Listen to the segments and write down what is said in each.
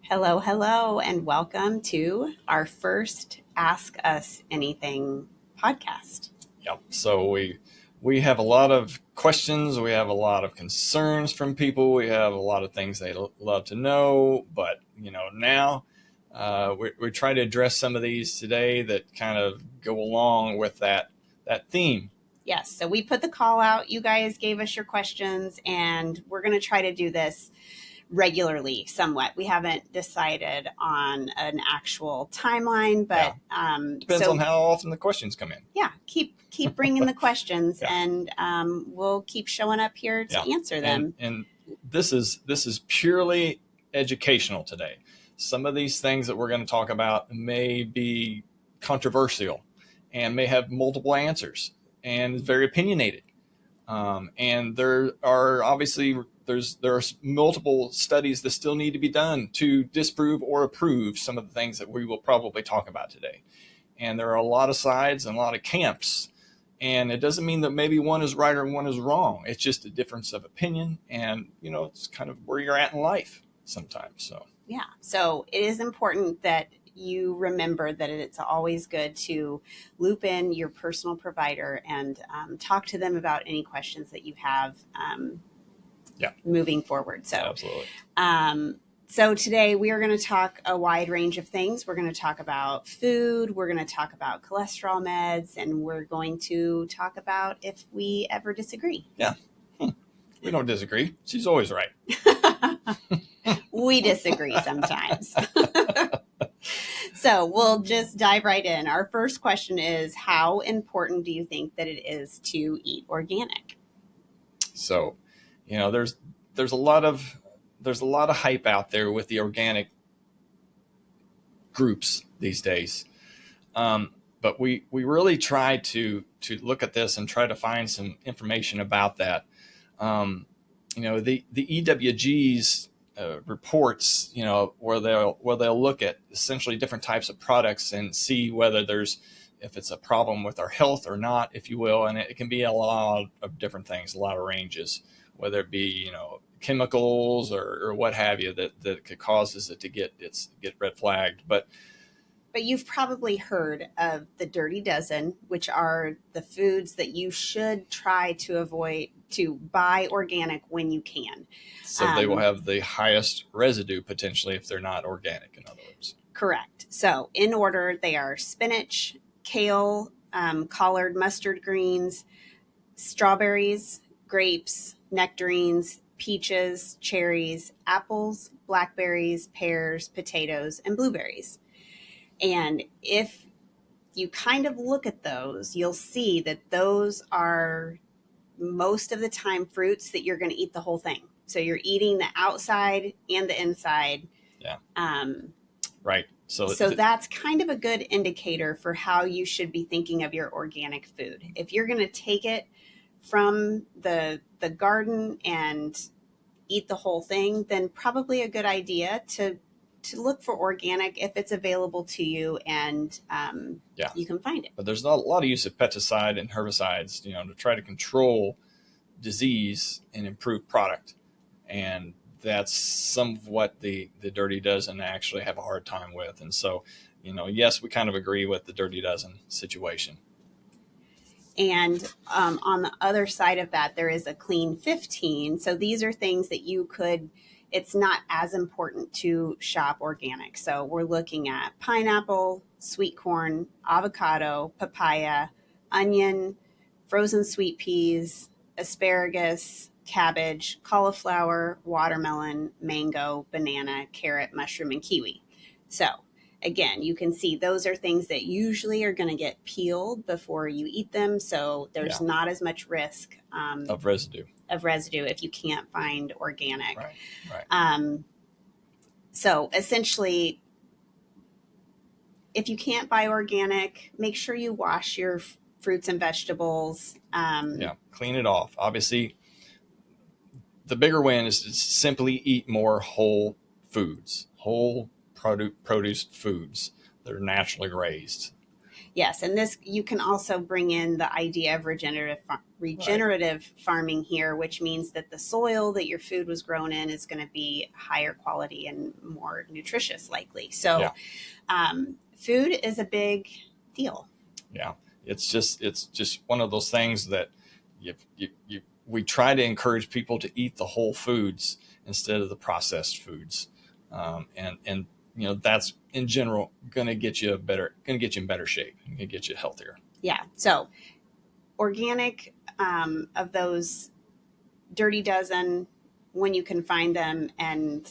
Hello, hello, and welcome to our first Ask Us Anything podcast. Yep. So we have a lot of questions. We have a lot of concerns from people. We have a lot of things they love to know. But now we try to address some of these today that kind of go along with that theme. Yes, so we put the call out. You guys gave us your questions, and we're going to try to do this regularly somewhat. We haven't decided on an actual timeline, but Depends on how often the questions come in. Yeah, keep bringing the questions, Yeah. and we'll keep showing up here to answer them. And this is purely educational today. Some of these things that we're going to talk about may be controversial and may have multiple answers and very opinionated. And there are obviously there are multiple studies that still need to be done to disprove or approve some of the things that we will probably talk about today. And there are a lot of sides and a lot of camps. And it doesn't mean that maybe one is right or one is wrong. It's just a difference of opinion. And, it's kind of where you're at in life sometimes. So it is important that you remember that it's always good to loop in your personal provider and talk to them about any questions that you have moving forward. So, absolutely. So today we are going to talk a wide range of things. We're going to talk about food. We're going to talk about cholesterol meds, and we're going to talk about if we ever disagree. Yeah. We don't disagree. She's always right. We disagree sometimes. So we'll just dive right in. Our first question is, how important do you think that it is to eat organic? So, there's a lot of hype out there with the organic groups these days. But we really try to look at this and try to find some information about that. The EWG's reports, where they'll look at essentially different types of products and see whether if it's a problem with our health or not, if you will. And it can be a lot of different things, a lot of ranges, whether it be, chemicals or what have you that could causes it to get red flagged. But you've probably heard of the Dirty Dozen, which are the foods that you should try to avoid, to buy organic when you can. So they will have the highest residue potentially if they're not organic, in other words. Correct. So in order, they are spinach, kale, collard mustard greens, strawberries, grapes, nectarines, peaches, cherries, apples, blackberries, pears, potatoes, and blueberries. And if you kind of look at those, you'll see that those are most of the time fruits that you're going to eat the whole thing. So you're eating the outside and the inside. Yeah. Right. So that's kind of a good indicator for how you should be thinking of your organic food. If you're going to take it from the garden and eat the whole thing, then probably a good idea to look for organic if it's available to you and you can find it. But there's a lot of use of pesticide and herbicides, to try to control disease and improve product. And that's some of what the Dirty Dozen actually have a hard time with. And so, yes, we kind of agree with the Dirty Dozen situation. And on the other side of that, there is a Clean 15. So these are things that it's not as important to shop organic. So we're looking at pineapple, sweet corn, avocado, papaya, onion, frozen sweet peas, asparagus, cabbage, cauliflower, watermelon, mango, banana, carrot, mushroom, and kiwi. So again, you can see those are things that usually are going to get peeled before you eat them. So there's not as much risk of residue if you can't find organic. Right. So essentially, if you can't buy organic, make sure you wash your fruits and vegetables. Clean it off. Obviously, the bigger win is to simply eat more whole foods, whole produced foods that are naturally raised. Yes, and this you can also bring in the idea of regenerative farming here, which means that the soil that your food was grown in is going to be higher quality and more nutritious, likely. So, food is a big deal. Yeah, it's just one of those things that we try to encourage people to eat the whole foods instead of the processed foods, and that's in general going to get you in better shape, going to get you healthier. Yeah. So organic, of those dirty dozen, when you can find them, and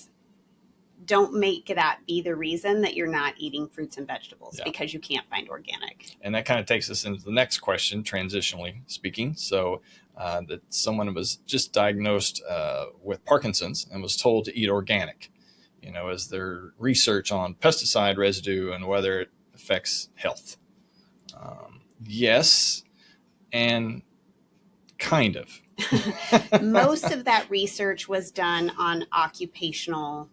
don't make that be the reason that you're not eating fruits and vegetables because you can't find organic. And that kind of takes us into the next question, transitionally speaking. So that someone was just diagnosed with Parkinson's and was told to eat organic. As their research on pesticide residue and whether it affects health. Yes, and kind of. Most of that research was done on occupational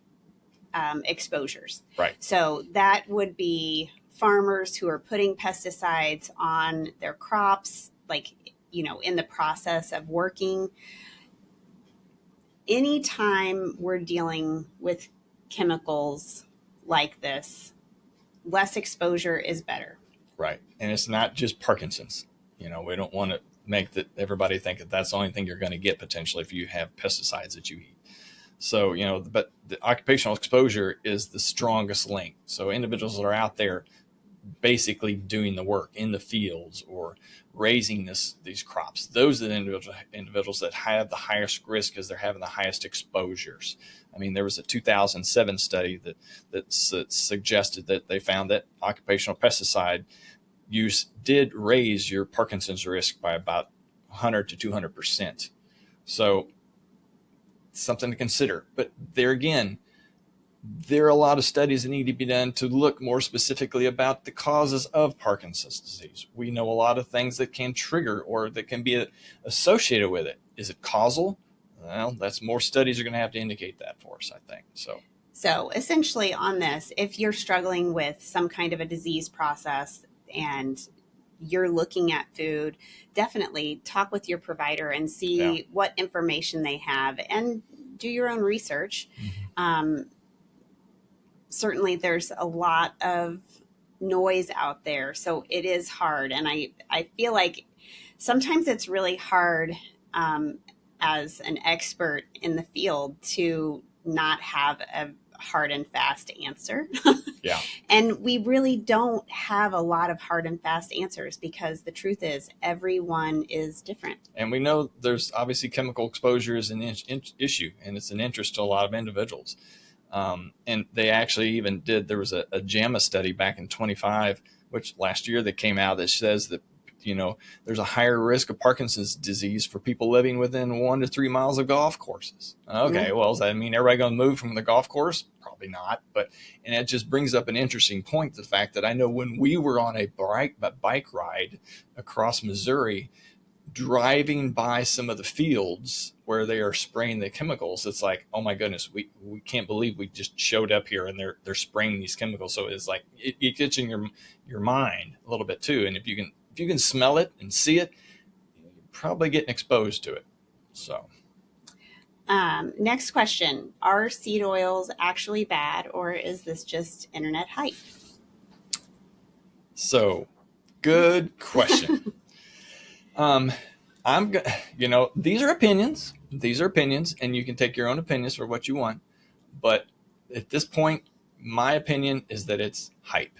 exposures. Right. So that would be farmers who are putting pesticides on their crops, like, in the process of working. Anytime we're dealing with chemicals like this, less exposure is better. Right. And it's not just Parkinson's. We don't want to make everybody think that that's the only thing you're going to get potentially if you have pesticides that you eat. So, but the occupational exposure is the strongest link. So individuals that are out there basically doing the work in the fields or raising these crops, those are the individuals that have the highest risk because they're having the highest exposures. I mean, there was a 2007 study that suggested that they found that occupational pesticide use did raise your Parkinson's risk by about 100 to 200%. So something to consider. But there again, there are a lot of studies that need to be done to look more specifically about the causes of Parkinson's disease. We know a lot of things that can trigger or that can be associated with it. Is it causal? Well, that's more studies are going to have to indicate that for us, I think. So essentially on this, if you're struggling with some kind of a disease process and you're looking at food, definitely talk with your provider and see what information they have and do your own research. Certainly there's a lot of noise out there, so it is hard. And I feel like sometimes it's really hard as an expert in the field to not have a hard and fast answer. Yeah. And we really don't have a lot of hard and fast answers because the truth is everyone is different. And we know there's obviously chemical exposure is an issue, and it's an interest to a lot of individuals. And they actually even there was a JAMA study back in 25, which last year that came out that says that, there's a higher risk of Parkinson's disease for people living within 1 to 3 miles of golf courses. Okay, well, does that mean everybody going to move from the golf course? Probably not. And it just brings up an interesting point, the fact that I know when we were on a bike ride across Missouri, driving by some of the fields where they are spraying the chemicals, it's like, oh my goodness, we can't believe we just showed up here and they're spraying these chemicals. So it's like it gets in your mind a little bit too. And if you can smell it and see it, you're probably getting exposed to it. So next question, are seed oils actually bad, or is this just internet hype? So good question. These are opinions, and you can take your own opinions for what you want. But at this point, my opinion is that it's hype.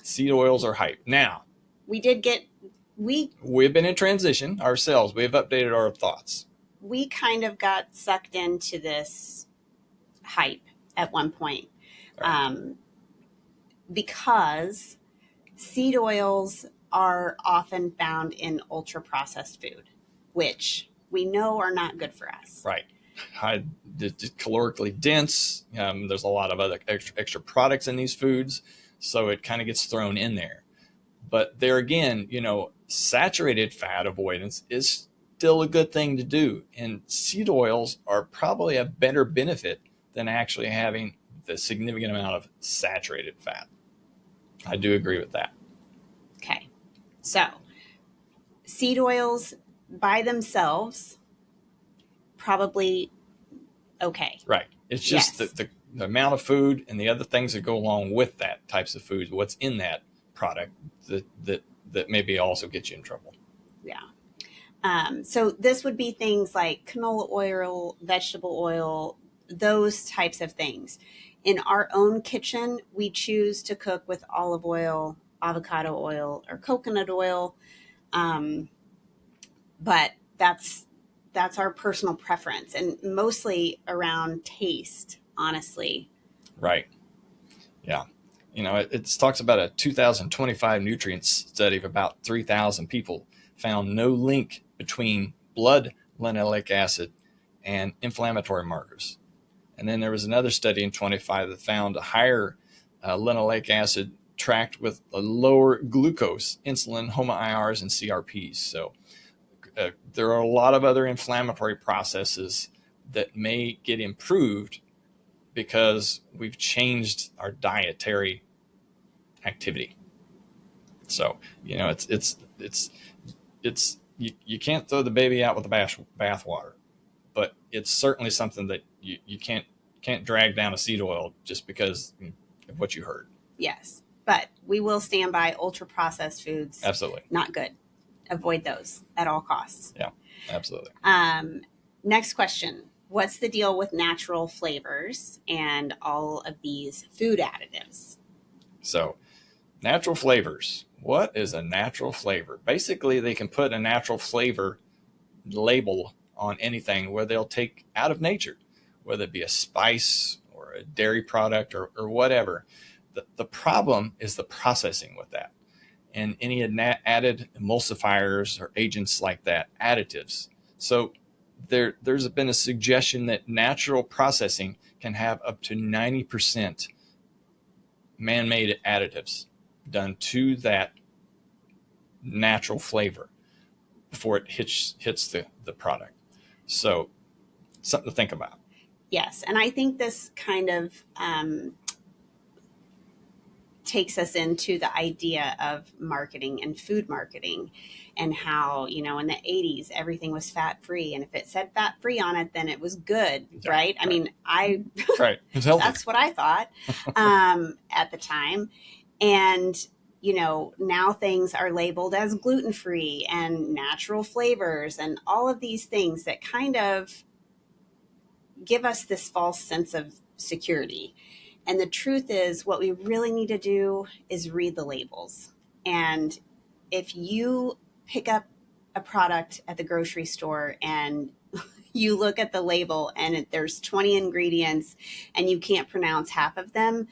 Seed oils are hype. Now, we've been in transition ourselves. We've updated our thoughts. We kind of got sucked into this hype at one point, because seed oils are often found in ultra processed food, which we know are not good for us. Right. Calorically dense. There's a lot of other extra products in these foods, so it kind of gets thrown in there. But there again, saturated fat avoidance is still a good thing to do. And seed oils are probably a better benefit than actually having the significant amount of saturated fat. I do agree with that. Okay. So seed oils by themselves, probably okay. Right. It's just Yes. the amount of food and the other things that go along with that types of foods, what's in that product that maybe also gets you in trouble. Yeah. So this would be things like canola oil, vegetable oil, those types of things. In our own kitchen, we choose to cook with olive oil, avocado oil, or coconut oil. Um, but that's our personal preference, and mostly around taste, honestly. Right. Yeah. It talks about a 2025 nutrients study of about 3,000 people found no link between blood linoleic acid and inflammatory markers. And then there was another study in 25 that found a higher linoleic acid tracked with a lower glucose, insulin, HOMA-IRs, and CRPs. So there are a lot of other inflammatory processes that may get improved because we've changed our dietary activity. So it's you can't throw the baby out with the bathwater, but it's certainly something that you can't drag down a seed oil just because of what you heard. Yes, but we will stand by ultra processed foods. Absolutely. Not good. Avoid those at all costs. Yeah, absolutely. Next question. What's the deal with natural flavors and all of these food additives? So, natural flavors. What is a natural flavor? Basically, they can put a natural flavor label on anything where they'll take out of nature, whether it be a spice or a dairy product or whatever. The problem is the processing with that and any added emulsifiers or agents like that, additives. So there's been a suggestion that natural processing can have up to 90% man-made additives done to that natural flavor before it hits the product. So something to think about. Yes, and I think this kind of takes us into the idea of marketing and food marketing, and how, in the 80s, everything was fat free. And if it said fat free on it, then it was good, Yeah, right? I mean, right. It's healthy. That's what I thought at the time. And, now things are labeled as gluten free and natural flavors and all of these things that kind of give us this false sense of security. And the truth is, what we really need to do is read the labels. And if you pick up a product at the grocery store and you look at the label and there's 20 ingredients and you can't pronounce half of them,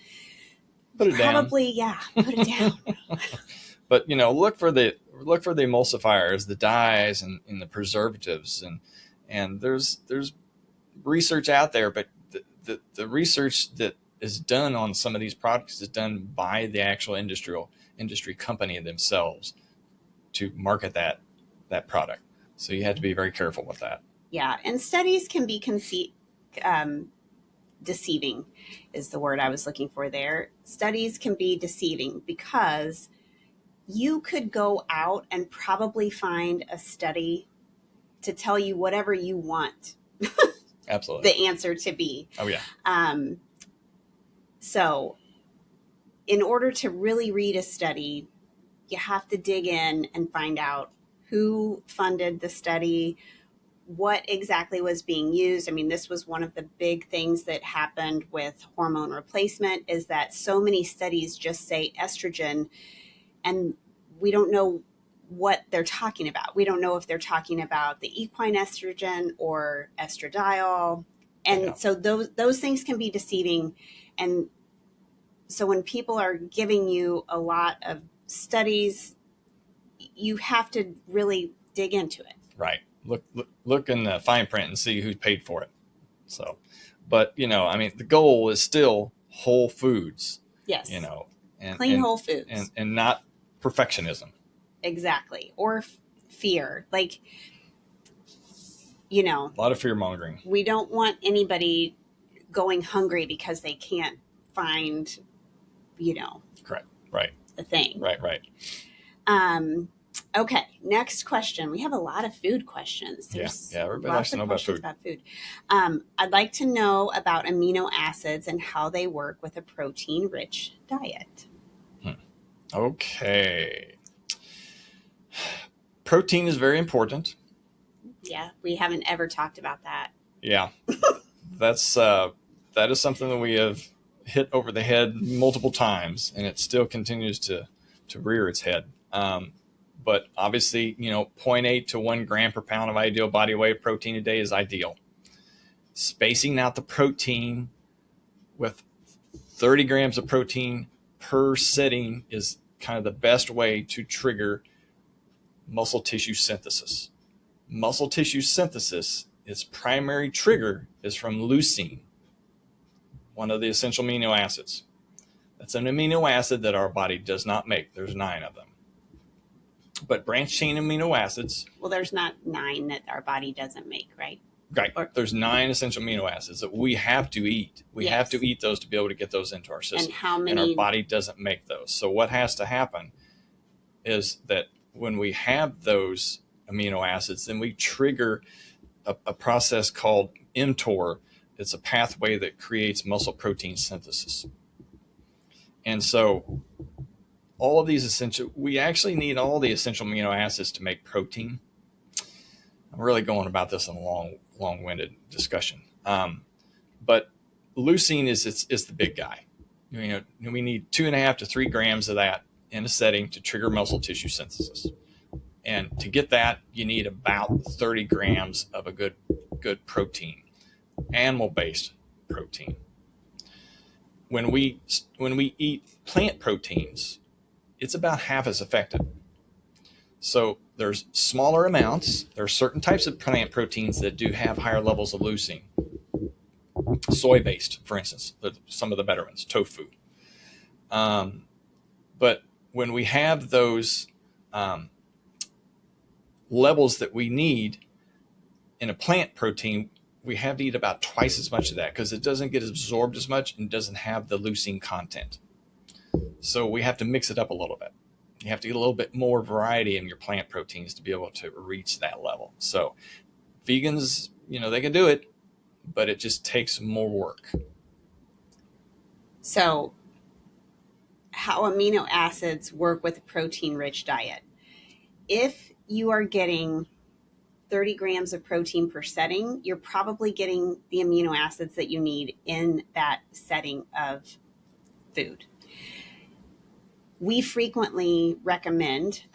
put it probably, down. Put it down. But look for the emulsifiers, the dyes, and the preservatives, and there's research out there, but the research that is done on some of these products is done by the actual industry company themselves to market that product. So you have to be very careful with that. Yeah, and studies can be deceiving is the word I was looking for there. Studies can be deceiving because you could go out and probably find a study to tell you whatever you want. Absolutely. The answer to be. Oh, yeah. So in order to really read a study, you have to dig in and find out who funded the study, what exactly was being used. I mean, this was one of the big things that happened with hormone replacement, is that so many studies just say estrogen, and we don't know what they're talking about. We don't know if they're talking about the equine estrogen or estradiol. And Yeah. so those things can be deceiving. And so when people are giving you a lot of studies, you have to really dig into it. Right. Look in the fine print and see who paid for it. So, but the goal is still whole foods. Yes. And clean whole foods. And not perfectionism. Exactly. Or fear. Like, a lot of fear mongering. We don't want anybody going hungry because they can't find, Correct. Right. a thing. Right. Okay, next question. We have a lot of food questions. There's Yeah, everybody likes lots to know of about questions food. about food. I'd like to know about amino acids and how they work with a protein-rich diet. Okay. Protein is very important. Yeah, we haven't ever talked about that. Yeah, that's that is something that we have hit over the head multiple times, and it still continues to rear its head. But obviously, you know, zero point 0.8 to 1 gram per pound of ideal body weight of protein a day is ideal. Spacing out the protein with 30 grams of protein per sitting is kind of the best way to trigger muscle tissue synthesis. Muscle tissue synthesis, its primary trigger is from leucine, one of the essential amino acids. That's an amino acid that our body does not make. There's 9 of them. But branched chain amino acids. Well, there's not 9 that our body doesn't make, right? Right. There's 9 essential amino acids that we have to eat. We have to eat those to be able to get those into our system. And how many? And our body doesn't make those. So what has to happen is that when we have those amino acids, then we trigger a process called mTOR. It's a pathway that creates muscle protein synthesis. And so all of these essential, we actually need all the essential amino acids to make protein. I'm really going about this in a long-winded discussion. But leucine is the big guy. You know, we need 2.5 to 3 grams of that in a setting to trigger muscle tissue synthesis. And to get that, you need about 30 grams of a good protein, animal-based protein. When we eat plant proteins, it's about half as effective. So there's smaller amounts. There are certain types of plant proteins that do have higher levels of leucine. Soy-based, for instance, some of the better ones, tofu. But when we have those levels that we need in a plant protein, we have to eat about twice as much of that because it doesn't get absorbed as much and doesn't have the leucine content. So we have to mix it up a little bit. You have to get a little bit more variety in your plant proteins to be able to reach that level. So vegans, you know, they can do it, but it just takes more work. So how amino acids work with a protein-rich diet. If you are getting 30 grams of protein per setting, you're probably getting the amino acids that you need in that setting of food. We frequently recommend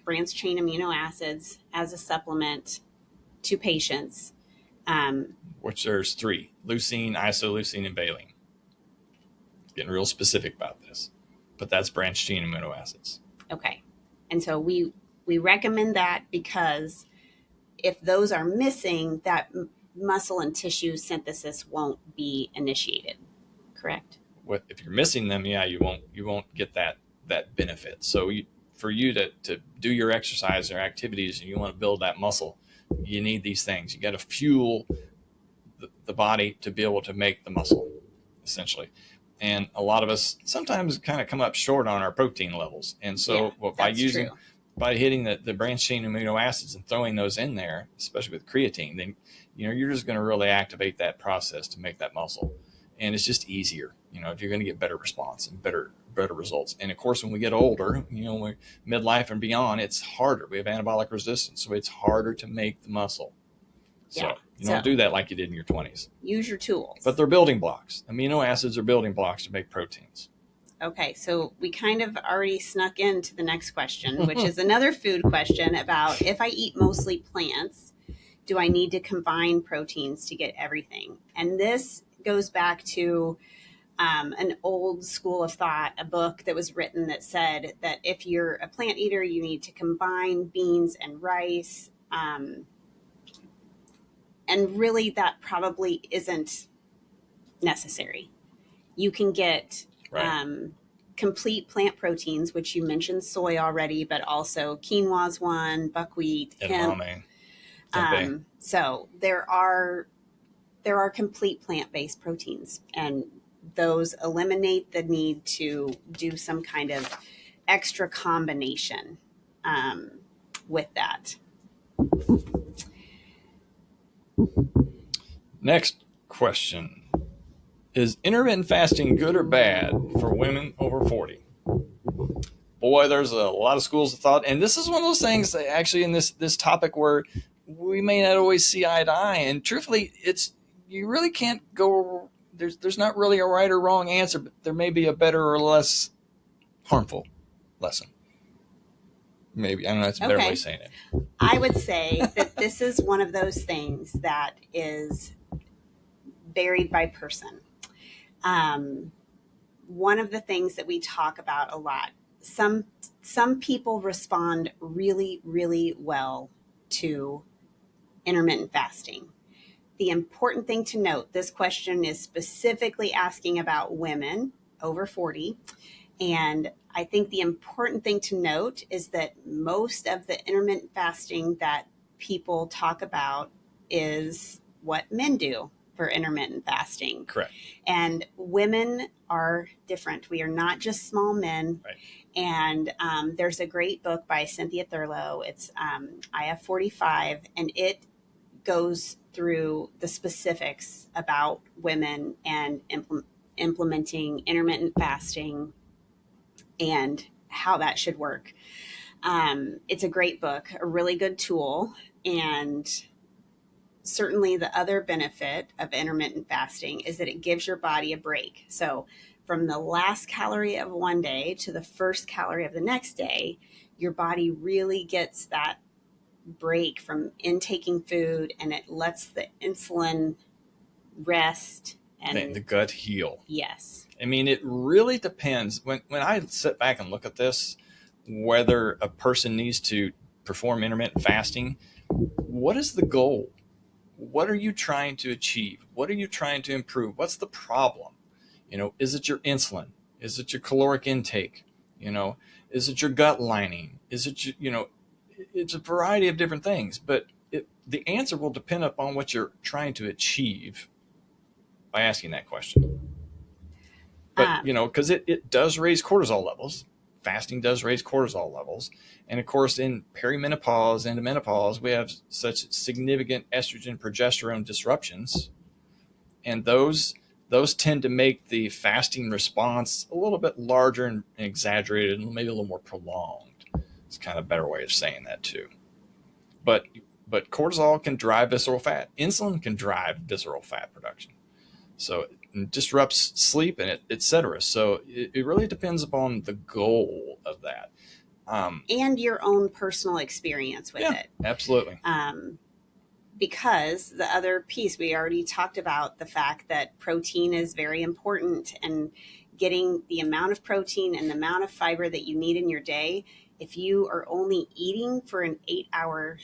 branched chain amino acids as a supplement to patients. Which there's 3: leucine, isoleucine, and valine. Getting real specific about this, but that's branched chain amino acids. Okay. And so we recommend that because if those are missing, that muscle and tissue synthesis won't be initiated. Correct? If you're missing them, yeah, you won't get that benefit. So for you to do your exercise or activities and you want to build that muscle, you need these things. You got to fuel the body to be able to make the muscle, essentially. And a lot of us sometimes kind of come up short on our protein levels. And so by hitting the branched chain amino acids and throwing those in there, especially with creatine, then you're just going to really activate that process to make that muscle. And it's just easier. You're going to get better response and better results. And of course, when we get older, midlife and beyond, it's harder. We have anabolic resistance, so it's harder to make the muscle. So you don't do that like you did in your 20s. Use your tools. But they're building blocks. Amino acids are building blocks to make proteins. Okay, so we kind of already snuck into the next question, which is another food question about if I eat mostly plants, do I need to combine proteins to get everything? And this goes back to an old school of thought, a book that was written that said that if you're a plant eater, you need to combine beans and rice. And really, that probably isn't necessary. You can get complete plant proteins, which you mentioned soy already, but also quinoa's one, buckwheat, hemp. So there are complete plant-based proteins, and those eliminate the need to do some kind of extra combination. with that. Next question. Is intermittent fasting good or bad for women over 40? Boy, there's a lot of schools of thought. And this is one of those things that actually in this topic where we may not always see eye to eye. And truthfully, you really can't go, there's not really a right or wrong answer, but there may be a better or less harmful lesson. Maybe. I don't know. That's a better way of saying it. I would say that this is one of those things that is varied by person. One of the things that we talk about a lot, some people respond really, really well to intermittent fasting. The important thing to note, this question is specifically asking about women over 40. And I think the important thing to note is that most of the intermittent fasting that people talk about is what men do for intermittent fasting. Correct. And women are different. We are not just small men. Right. And there's a great book by Cynthia Thurlow. It's Ep065, and it goes through the specifics about women and implementing intermittent fasting and how that should work. It's a great book, a really good tool, and certainly the other benefit of intermittent fasting is that it gives your body a break. So from the last calorie of one day to the first calorie of the next day, your body really gets that break from intaking food, and it lets the insulin rest and the gut heal. Yes. I mean, it really depends. When I sit back and look at this, whether a person needs to perform intermittent fasting, what is the goal? What are you trying to achieve? What are you trying to improve? What's the problem? Is it your insulin? Is it your caloric intake? Is it your gut lining? Is it it's a variety of different things, but the answer will depend upon what you're trying to achieve by asking that question. But, because it does raise cortisol levels. Fasting does raise cortisol levels. And of course, in perimenopause and menopause, we have such significant estrogen progesterone disruptions. And those tend to make the fasting response a little bit larger and exaggerated and maybe a little more prolonged. It's kind of a better way of saying that too. But cortisol can drive visceral fat. Insulin can drive visceral fat production. So it disrupts sleep and et cetera. So it really depends upon the goal of that. And your own personal experience with it. Absolutely. Because the other piece, we already talked about the fact that protein is very important, and getting the amount of protein and the amount of fiber that you need in your day. If you are only eating for an 8-hour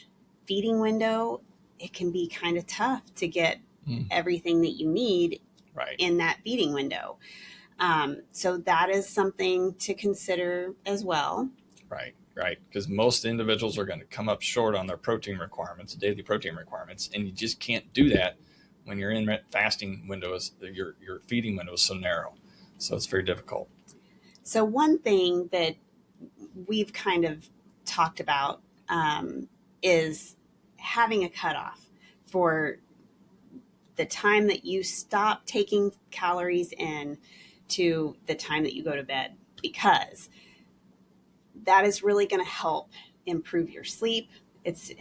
feeding window, it can be kind of tough to get everything that you need in that feeding window. So that is something to consider as well. Right. Because most individuals are going to come up short on their protein requirements, daily protein requirements, and you just can't do that when your intermittent fasting window is, your feeding window is so narrow. So it's very difficult. So one thing that we've kind of talked about is having a cutoff for the time that you stop taking calories in to the time that you go to bed, because that is really going to help improve your sleep. It's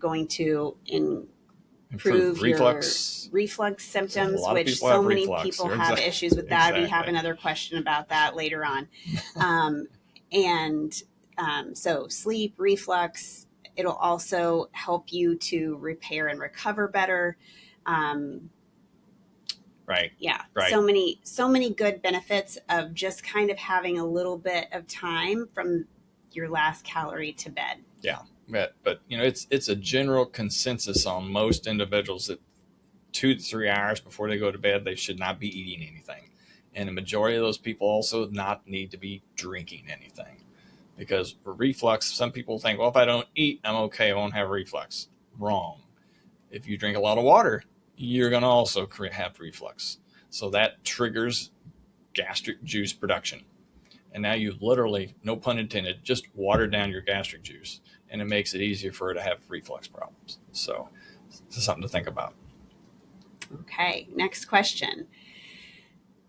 going to improve reflux. your reflux symptoms, which so many people have issues with that. We have another question about that later on. So sleep, reflux, it'll also help you to repair and recover better. Yeah. Right. So many good benefits of just kind of having a little bit of time from your last calorie to bed. Yeah. But it's a general consensus on most individuals that 2 to 3 hours before they go to bed, they should not be eating anything. And the majority of those people also not need to be drinking anything. Because for reflux, some people think, well, if I don't eat, I'm okay. I won't have reflux. Wrong. If you drink a lot of water, you're going to also have reflux. So that triggers gastric juice production. And now you literally, no pun intended, just watered down your gastric juice, and it makes it easier for her to have reflux problems. So it's something to think about. Okay, next question.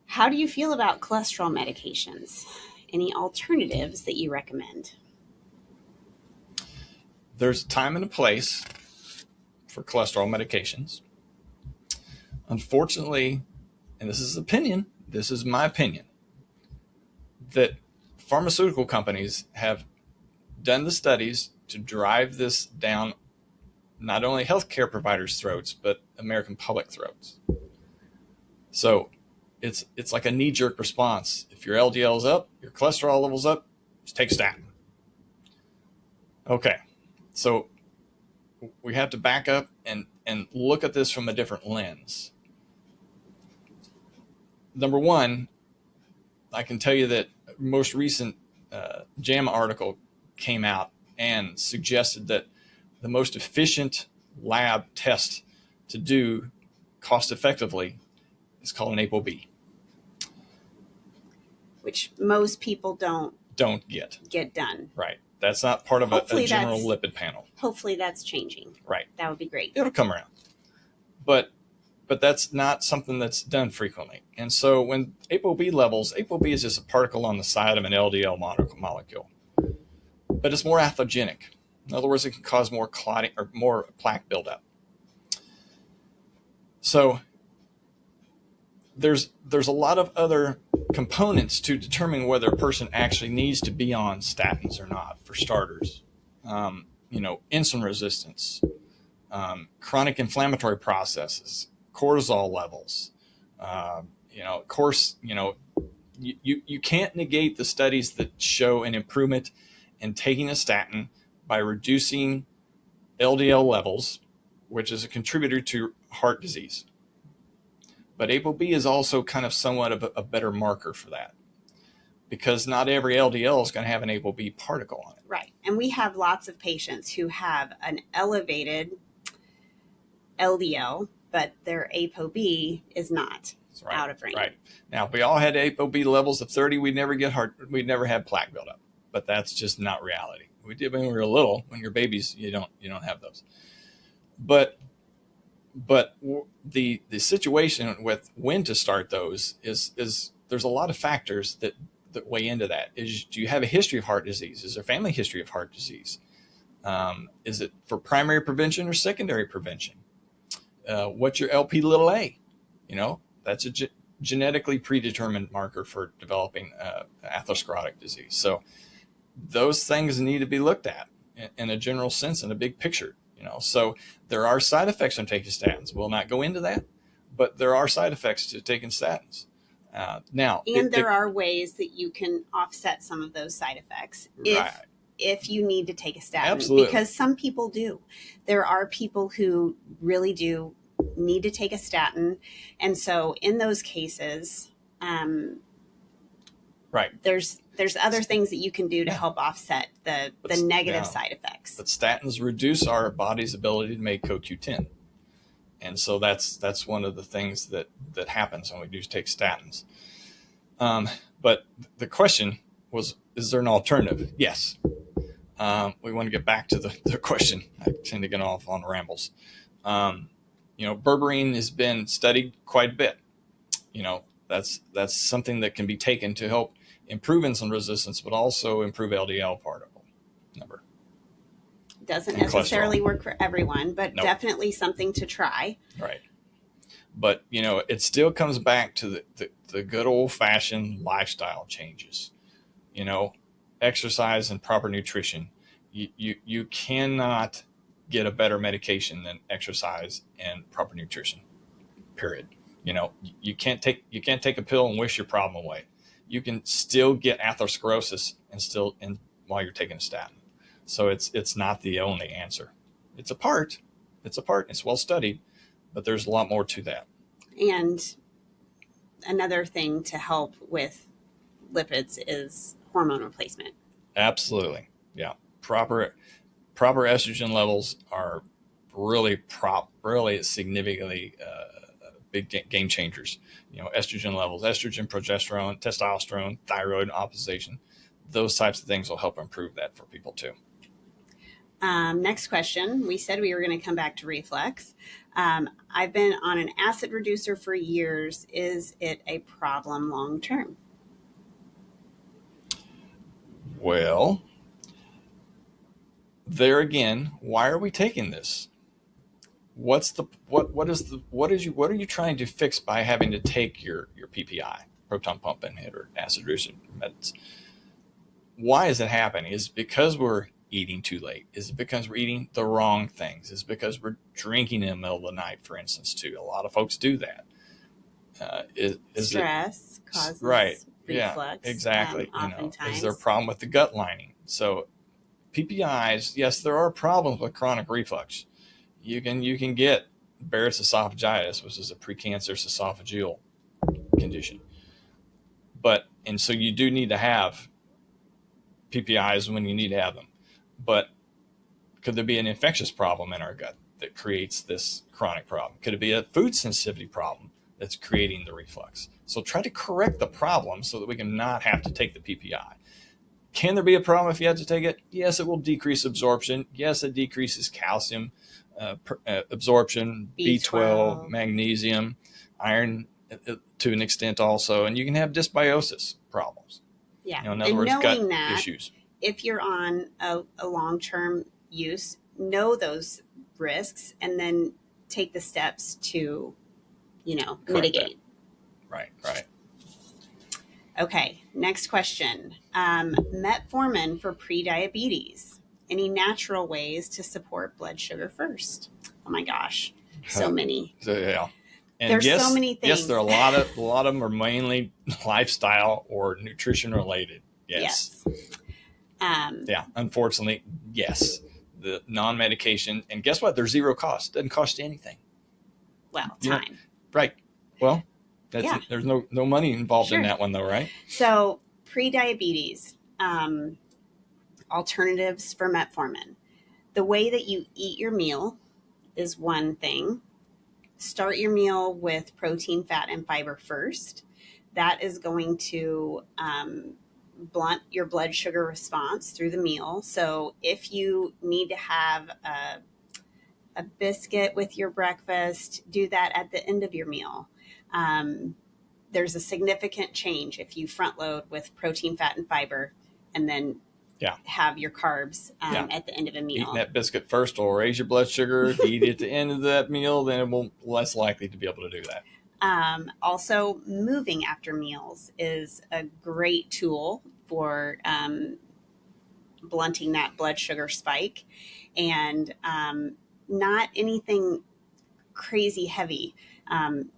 How do you feel about cholesterol medications? Any alternatives that you recommend? There's a time and a place for cholesterol medications. Unfortunately, and this is my opinion, that pharmaceutical companies have done the studies to drive this down not only healthcare providers' throats, but American public throats. So it's like a knee-jerk response. If your LDL is up, your cholesterol level's up, just take a statin. Okay, so we have to back up and look at this from a different lens. Number one, I can tell you that most recent JAMA article came out and suggested that the most efficient lab test to do cost effectively is called an ApoB. Which most people don't get done. Right. That's not part of a general lipid panel. Hopefully that's changing. Right. That would be great. It'll come around. But that's not something that's done frequently. And so when ApoB is just a particle on the side of an LDL molecule. But it's more atherogenic. In other words, it can cause more clotting or more plaque buildup. So there's a lot of other components to determine whether a person actually needs to be on statins or not. For starters, insulin resistance, chronic inflammatory processes, cortisol levels. Of course, you can't negate the studies that show an improvement in taking a statin by reducing LDL levels, which is a contributor to heart disease. But ApoB is also kind of somewhat of a better marker for that, because not every LDL is going to have an ApoB particle on it. Right. And we have lots of patients who have an elevated LDL, but their ApoB is not out of range. Right. Now, if we all had ApoB levels of 30, we'd never have plaque buildup. But that's just not reality. We did when we were little. When you're babies, you don't have those. But the situation with when to start those is there's a lot of factors that weigh into that. Do you have a history of heart disease? Is there a family history of heart disease? Is it for primary prevention or secondary prevention? What's your Lp(a)? That's a genetically predetermined marker for developing atherosclerotic disease. So those things need to be looked at in a general sense, in a big picture. So there are side effects from taking statins. We'll not go into that, but there are side effects to taking statins. There are ways that you can offset some of those side effects if you need to take a statin. Absolutely. Because some people do. There are people who really do need to take a statin. And so in those cases, there's other things that you can do to help offset the negative side effects. But statins reduce our body's ability to make CoQ10. And so that's one of the things that happens when we do take statins. But the question was, is there an alternative? Yes. We want to get back to the question. I tend to get off on rambles. Berberine has been studied quite a bit. That's something that can be taken to help improve insulin resistance, but also improve LDL particle number. Doesn't necessarily work for everyone, but definitely something to try. Right. But, it still comes back to the good old-fashioned lifestyle changes. Exercise and proper nutrition. You cannot get a better medication than exercise and proper nutrition, period. You can't take a pill and wish your problem away. You can still get atherosclerosis and while you're taking a statin. So it's not the only answer. It's a part. It's well studied, but there's a lot more to that. And another thing to help with lipids is hormone replacement. Absolutely. Yeah. Proper estrogen levels are really significantly big game changers. Estrogen levels, estrogen, progesterone, testosterone, thyroid opposition. Those types of things will help improve that for people too. Next question. We said we were going to come back to reflux. I've been on an acid reducer for years. Is it a problem long term? Well, there again, why are we taking this? What are you trying to fix by having to take your PPI, proton pump inhibitor, acid reducer meds? Why is it happening? Is it because we're eating too late? Is it because we're eating the wrong things? Is it because we're drinking in the middle of the night, for instance, too? A lot of folks do that. Stress causes reflux. Yeah, exactly. Oftentimes. Is there a problem with the gut lining? So PPIs, yes, there are problems with chronic reflux. You can get Barrett's esophagitis, which is a precancerous esophageal condition. And so you do need to have PPIs when you need to have them. But could there be an infectious problem in our gut that creates this chronic problem? Could it be a food sensitivity problem that's creating the reflux? So try to correct the problem so that we can not have to take the PPI. Can there be a problem if you have to take it? Yes, it will decrease absorption. Yes, it decreases calcium absorption, B12, magnesium, iron to an extent also. And you can have dysbiosis problems. Yeah. In other words, gut issues. If you're on a long-term use, know those risks and then take the steps to, mitigate. Right. Okay, next question. Metformin for prediabetes. Any natural ways to support blood sugar first? Oh my gosh, so many. Yeah. And there's so many things. Yes, there are a lot of them are mainly lifestyle or nutrition related. Yes. Unfortunately, yes. The non-medication, and guess what? They're zero cost. Doesn't cost you anything. Well, time. Right. Well, there's no money involved in that one though, right? So pre-diabetes, alternatives for metformin. The way that you eat your meal is one thing. Start your meal with protein, fat, and fiber first. That is going to blunt your blood sugar response through the meal. So if you need to have a biscuit with your breakfast, do that at the end of your meal. There's a significant change if you front load with protein, fat, and fiber, and then have your carbs at the end of a meal. Eating that biscuit first will raise your blood sugar. If you eat it at the end of that meal, then it will less likely to be able to do that. Also, moving after meals is a great tool for blunting that blood sugar spike, and not anything crazy heavy.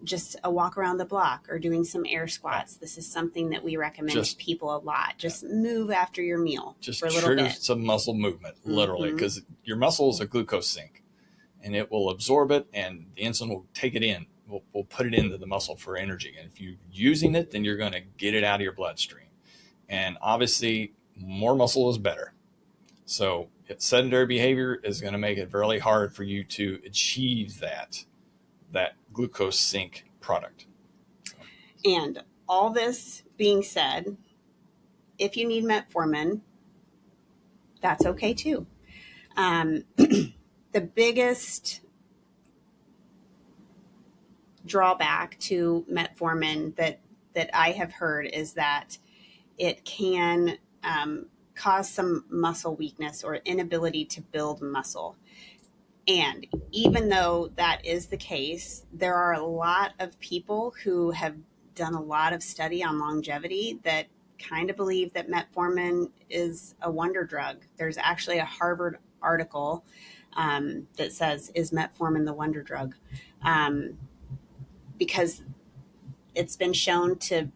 Just a walk around the block or doing some air squats. This is something that we recommend to people a lot. Just move after your meal for a little bit. Just trigger some muscle movement, literally, because your muscle is a glucose sink, and it will absorb it, and the insulin will take it in. We'll put it into the muscle for energy. And if you're using it, then you're going to get it out of your bloodstream. And obviously, more muscle is better. So sedentary behavior is going to make it really hard for you to achieve that glucose sink product. And all this being said, if you need metformin, that's okay too. The biggest drawback to metformin that I have heard is that it can cause some muscle weakness or inability to build muscle. And even though that is the case, there are a lot of people who have done a lot of study on longevity that kind of believe that metformin is a wonder drug. There's actually a Harvard article that says, is metformin the wonder drug? Because it's been shown to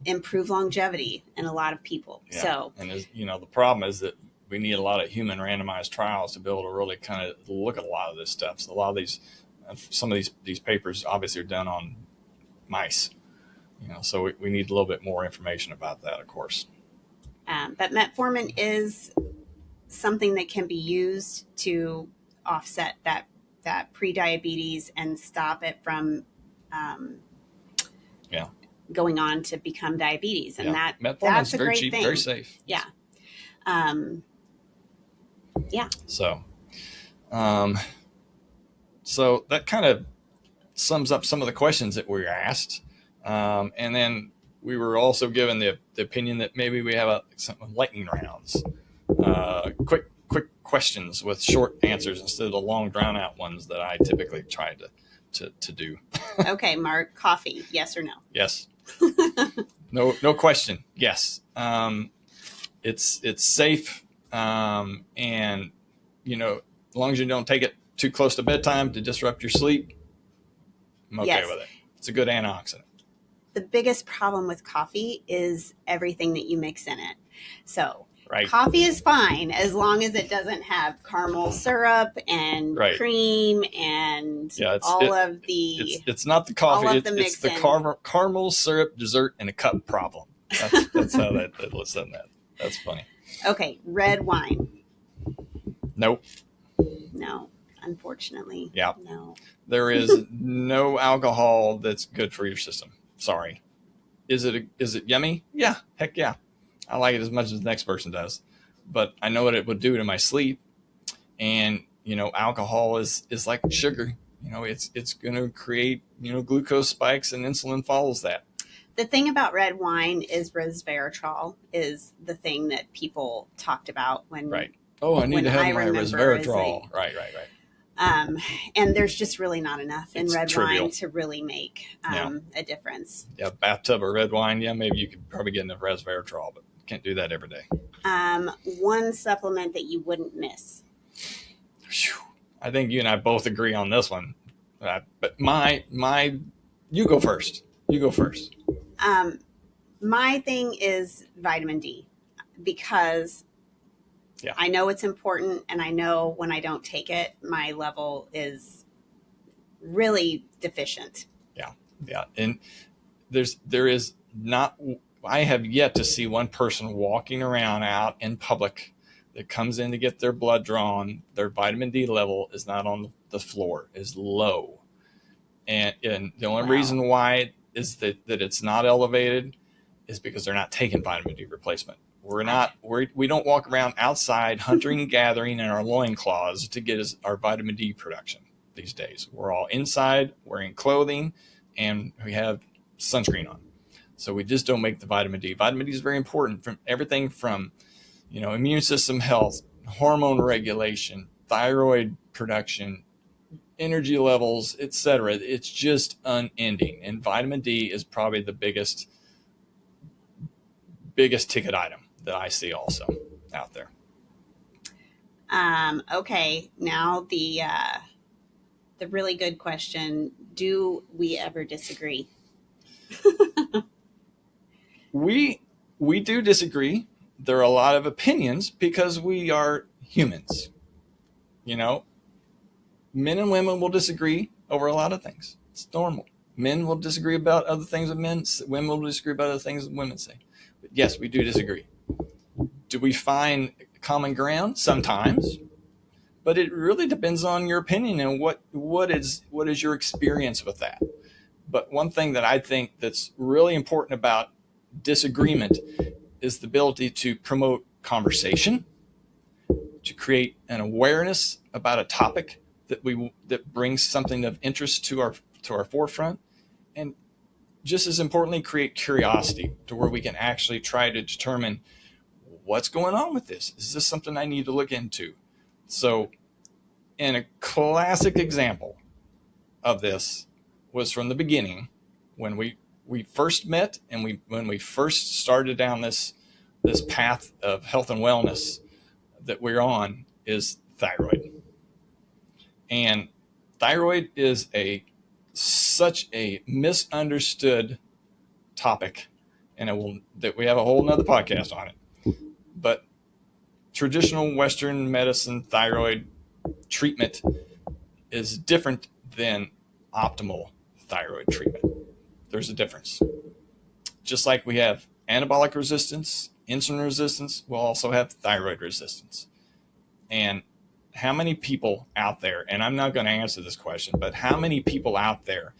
improve longevity in a lot of people. Yeah. So, and the problem is that we need a lot of human randomized trials to be able to really kind of look at a lot of this stuff. So some of these papers obviously are done on mice, so we need a little bit more information about that, of course. But metformin is something that can be used to offset that pre-diabetes and stop it from Yeah. going on to become diabetes. And Metformin's that's a very great cheap, thing. very safe. Yeah. Yeah. So, so that kind of sums up some of the questions that we were asked. And then we were also given the opinion that maybe we have some lightning rounds, quick questions with short answers instead of the long drawn out ones that I typically try to do. Okay, Mark, coffee, yes or no? Yes. No question. Yes. It's safe. And as long as you don't take it too close to bedtime to disrupt your sleep, I'm okay with it. It's a good antioxidant. The biggest problem with coffee is everything that you mix in it. So right. Coffee is fine as long as it doesn't have caramel syrup and right. cream and it's not the coffee. It's the caramel syrup dessert in a cup problem. That's how that was done. That's funny. Okay, red wine. Nope. No, unfortunately. Yeah. No. There is no alcohol that's good for your system. Sorry. Is it yummy? Yeah. Heck yeah. I like it as much as the next person does. But I know what it would do to my sleep. And, alcohol is like sugar. It's going to create, glucose spikes, and insulin follows that. The thing about red wine is resveratrol is the thing that people talked about when. Right. Oh, I need to have my resveratrol. Right. And there's just really not enough in red wine to really make a difference. Yeah, bathtub of red wine. Yeah, maybe you could probably get enough resveratrol, but can't do that every day. One supplement that you wouldn't miss. I think you and I both agree on this one. But you go first. My thing is vitamin D, because I know it's important, and I know when I don't take it, my level is really deficient. Yeah. And there is not, I have yet to see one person walking around out in public that comes in to get their blood drawn. Their vitamin D level is not on the floor, is low. And the only reason why is that it's not elevated is because they're not taking vitamin D replacement. We don't walk around outside hunting and gathering in our loincloths to get our vitamin D production these days. We're all inside wearing clothing, and we have sunscreen on. So we just don't make the vitamin D. Vitamin D is very important from everything from, immune system health, hormone regulation, thyroid production, energy levels, etc. It's just unending. And vitamin D is probably the biggest ticket item that I see also out there. Okay, now the really good question: do we ever disagree? We do disagree. There are a lot of opinions because we are humans. Men and women will disagree over a lot of things. It's normal. Men will disagree about other things that men. Women will disagree about other things that women say. But yes, we do disagree. Do we find common ground? Sometimes. But it really depends on your opinion and what is your experience with that. But one thing that I think that's really important about disagreement is the ability to promote conversation, to create an awareness about a topic that brings something of interest to our forefront, and just as importantly, create curiosity to where we can actually try to determine what's going on with this. Is this something I need to look into? So, and a classic example of this was from the beginning when we first met, and when we first started down this path of health and wellness that we're on, is thyroid. And thyroid is such a misunderstood topic, and that we have a whole nother podcast on it. But traditional Western medicine thyroid treatment is different than optimal thyroid treatment. There's a difference. Just like we have anabolic resistance, insulin resistance, we'll also have thyroid resistance. And how many people out there, and I'm not going to answer this question, but how many people out there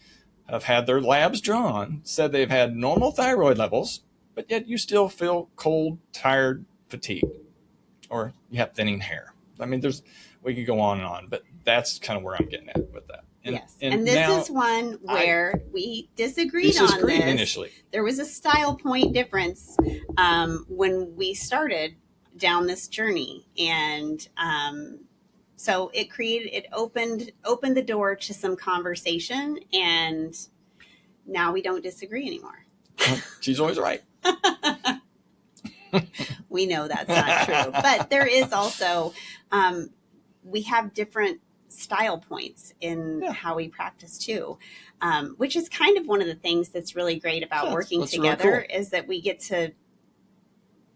have had their labs drawn, said they've had normal thyroid levels, but yet you still feel cold, tired, fatigued, or you have thinning hair. I mean, we could go on and on, but that's kind of where I'm getting at with that. Yes. And this is one where we disagreed on this. Initially. There was a style point difference when we started down this journey. And so it opened the door to some conversation, and now we don't disagree anymore. She's always right. We know that's not true. But there is also, we have different style points in how we practice too, which is kind of one of the things that's really great about working together, really cool, is that we get to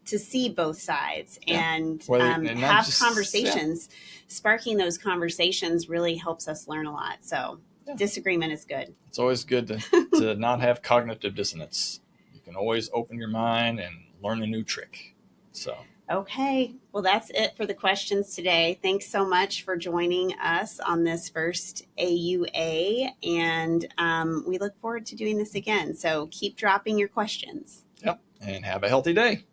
see both sides and have conversations. Sparking those conversations really helps us learn a lot. So disagreement is good. It's always good to not have cognitive dissonance. You can always open your mind and learn a new trick. So. Okay. Well, that's it for the questions today. Thanks so much for joining us on this first AUA. And we look forward to doing this again. So keep dropping your questions. Yep. And have a healthy day.